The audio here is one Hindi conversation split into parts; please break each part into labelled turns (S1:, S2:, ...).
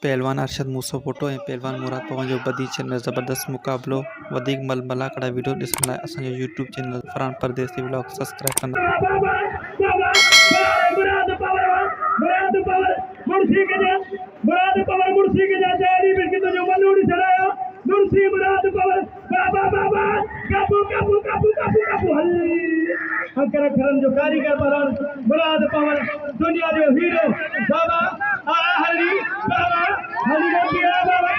S1: पहलवान अरशद मूसा फोटो ऐं पहलवान मुराद पवन जो बदी चैनल ज़बरदस्त मुक़ाबलो वधीक मलमला कड़ा वीडियो ॾिसण लाइ असांजो यूट्यूब चैनल फरहान परदेसी व्लॉग सब्सक्राइब कंदा।
S2: जो कारीगर मुराद पवन दुनिया जो हीरो बाबा हरी बाबा हरी बाबा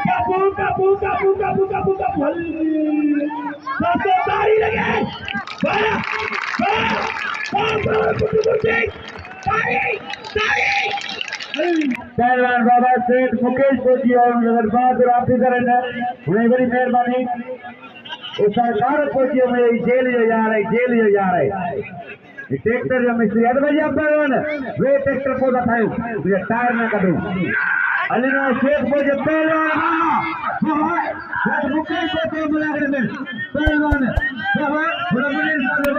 S2: काबू काबू काबू काबू काबू काबू हरी तारी लगे पहलवान बाबा सेठ मुकेश कोची और बहादुर ऑफिसर है उन्हें बड़ी मेहरबानी सरकार पहुंची में जेल जो जा रहे ट्रैक्टर जो मिस्त्री है भाई आप वे ट्रैक्टर को दिखाओ मुझे टायर ना करूं अली ना शेख मुझे पहलवान मुकेश को तो मुलाकात में पहलवान बाबा बड़ा मुनीर साहब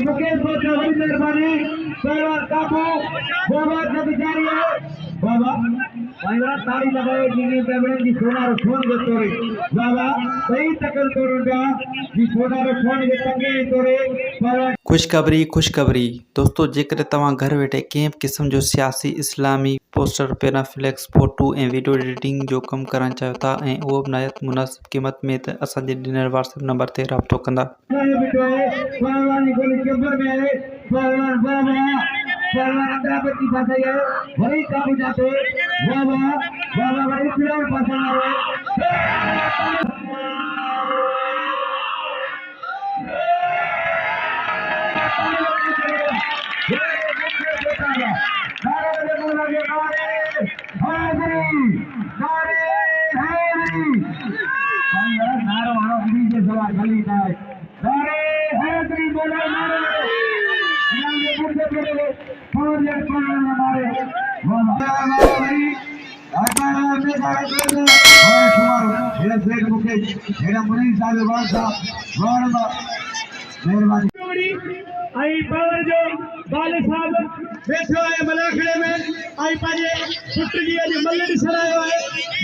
S2: मुकेश को बड़ी मेहरबानी पहलवान काबू बाबा का बिचारी है बाबा भाईरा तारी लगाए जिने पेबड़न जी सोना रो फोन के तोरे बाबा सही तकल तोरंगा जी सोना रो फोन के तंगे तोरे बाबा
S1: खुशखबरी दोस्तों जेकर तव्हां घर वेठे कंहिं क़िस्म जो सियासी इस्लामी पोस्टर पैराफ्लेक्स फोटो ऐं वीडियो एडिटिंग जो कमु करणु चाहियो था ऐं उहो बि नायत मुनासिब क़ीमत में त असांजे ॾिनल व्हाट्सएप नंबर ते राब्तो कंदा। पहलवान अमरावती पास है बड़ी काबू जाते बाबा बाबा बड़ी पिराव पास है आई पावर जो बाल साहब बैठो है मलाखड़े में आई पाजे पुटली जो मल्लड़ी सरायो है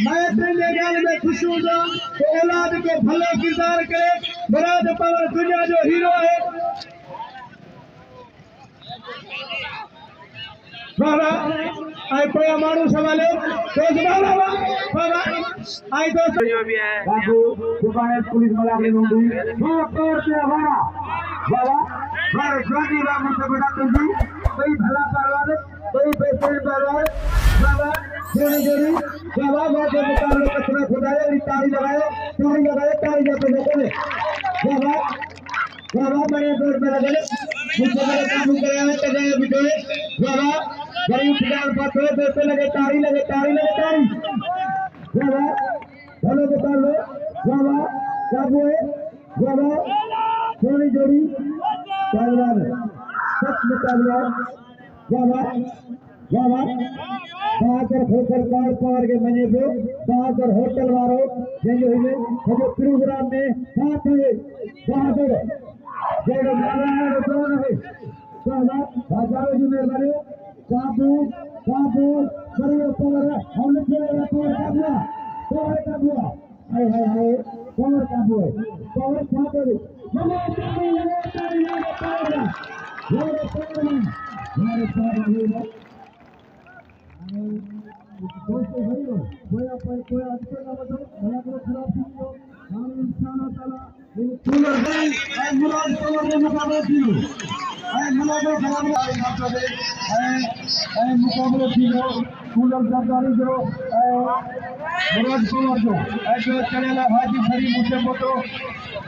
S1: मैं तेरे गाल में खुश हूं तो औलाद को भलो किरदार करे मुराद पवन दुनिया जो हीरो है बाबा आई कोई मानू सवाले तो बाबा बाबा आई तो जो भी है बाबू दुकान पुलिस मलाखड़े में हुई वो तोड़ के हमारा बाबा मारे गांधी बाबू से बड़ा तुझी कोई भला परवार कोई पैसे परवार बाबा जोड़ी जोड़ी बाबा बाबा मुकाबले कचरा खुदाए तारी लगाए तारी जाते लोगों बाबा बाबा बड़े दूर में लगे मुझे मेरे काम करे हैं तो गए बिटे बाबा बड़ी उठान पाते देते लगे तारी बाबा भलो बता लो बाबा काबू है बाबा जोड़ी जोड़ी पहलवान सच मुकाबला बाबा बाबा बहादुर होटल कार पार के मने पे बहादुर होटल वालों जंहिंजो हिन सॼो प्रोग्राम में साथ है बहादुर जहिड़ो नारायण कोन है बाबा बाजारो जी मेहरबानी काबू काबू करियो पावर हम के पावर काबू हाय हाय हाय पावर काबू है पावर काबू मुकाबलो थींदो कूलर सरदारी जो मुराद पवन जो ऐं चढ़ियल हाजी खरी मूंखे पोतो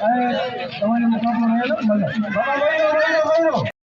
S1: ऐं तव्हांजो मुकाबलो रहेलो भले बाबा